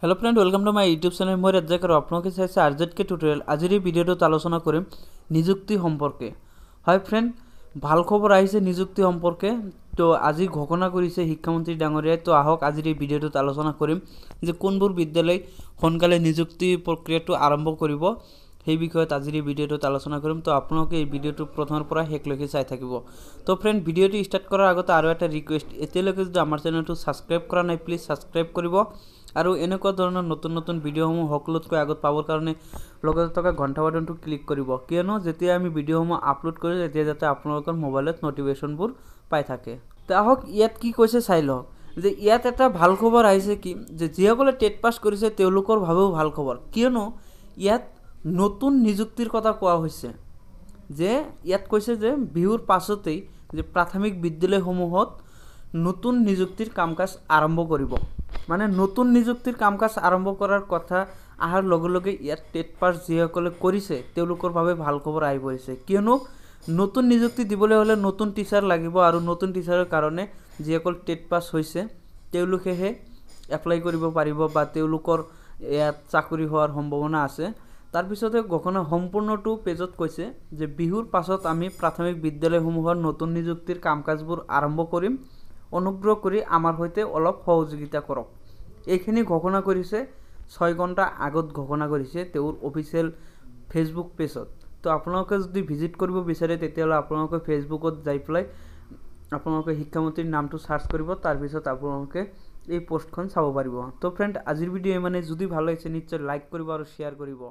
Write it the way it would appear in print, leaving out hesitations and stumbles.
hello friend welcome to my YouTube channel मैं राজ্জাক আপনাকে চাইছে আরজেডকে টিউটোরিয়াল আজিৰ এই ভিডিওটো আলোচনা কৰিম নিযুক্তি সম্পৰ্কে হয় ফ্ৰেন্ড ভাল খবৰ আহিছে নিযুক্তি সম্পৰ্কে তো আজি ঘোষণা কৰিছে শিক্ষামন্ত্ৰী ডাঙৰীয়াই তো আহক আজিৰ এই ভিডিওটো আলোচনা কৰিম যে কোনবোৰ বিদ্যালয় সোনকালে নিযুক্তি প্ৰক্ৰিয়াটো আৰম্ভ কৰিব সেই বিষয়ত আজিৰ এই ভিডিওটো আলোচনা কৰিম তো আপোনালোকে এই ভিডিওটো প্ৰথমৰ পৰা শেষলৈকে চাই থাকিব তো ফ্ৰেন্ড ভিডিওটো স্টাৰ্ট কৰাৰ আগতে আৰু এটা ৰিকুৱেষ্ট এতিয়ালৈকে যদি আমাৰ চেনেলটো সাবস্ক্ৰাইব কৰা নাই প্লিজ সাবস্ক্ৰাইব কৰিব আৰু এনেকুৱা ধৰণৰ নতুন নতুন ভিডিওসমূহ সকলোতকৈ আগত পাবৰ কাৰণে লগতে থকা ঘণ্টা বাটনটো ক্লিক কৰিব কিয়নো যেতিয়া আমি ভিডিওসমূহ আপলোড কৰোঁ তেতিয়া যাতে আপোনালোকৰ মোবাইলত নটিফিকেশনবোৰ পাই থাকে তো আহক ইয়াত কি কৈছে চাই লওক যে ইয়াত এটা ভাল খবৰ আহিছে কি যে যিসকলে টেট পাছ কৰিছে তেওঁলোকৰ ভাবেও ভাল খবৰ কিয়নো ইয়াত নতুন নিযুক্তিৰ কথা কোৱা হৈছে যে ইয়াত কৈছে যে বিহুৰ পাছতেই যে প্ৰাথমিক বিদ্যালয়সমূহত নতুন নিযুক্তিৰ কামকাজ আৰম্ভ কৰিব মানে নতুন নিযুক্তিৰ কামকাজ আৰম্ভ কৰাৰ কথা আহাৰ লগে লগে ইয়াত টেট পাছ যিসকলে কৰিছে তেওঁলোকৰ বাবে ভাল খবৰ আহি পৰিছে কিয়নো নতুন নিযুক্তি দিবলৈ হলে নতুন টিচাৰ লাগিব আৰু নতুন টিচাৰৰ কাৰণে যিসকল টেট পাছ হৈছে তেওঁলোকেহে এপ্লাই কৰিব পাৰিব বা তেওঁলোকৰ ইয়াত চাকৰি হোৱাৰ সম্ভাৱনা আছে তাৰ পিছতে ঘোষণা সম্পূৰ্ণটো পেজত কৈছে যে বিহুৰ পাছত আমি প্ৰাথমিক বিদ্যালয়সমূহৰ নতুন নিযুক্তিৰ কামকাজবোৰ আৰম্ভ কৰিম অনুগ্ৰহ কৰি আমাৰ হৈতে অলপ সহযোগিতা কৰক এইখিনি ঘোষণা কৰিছে 6 ঘণ্টা আগত ঘোষণা কৰিছে তেওঁৰ অফিচিয়েল ফেসবুক পেজত তো আপোনালোকে যদি ভিজিট কৰিব বিচাৰে তেতিয়ালে আপোনালোকে ফেসবুকত যাই পেলাই আপোনালোকে শিক্ষামন্ত্ৰীৰ নামটো সাৰ্চ কৰিব তাৰ পিছত আপোনালোকে এই পোষ্টখন চাব পাৰিব তো ফ্ৰেন্ড আজিৰ ভিডিও মানে যদি ভাল লাগিছে নিশ্চয় লাইক কৰিব আৰু শেয়াৰ কৰিব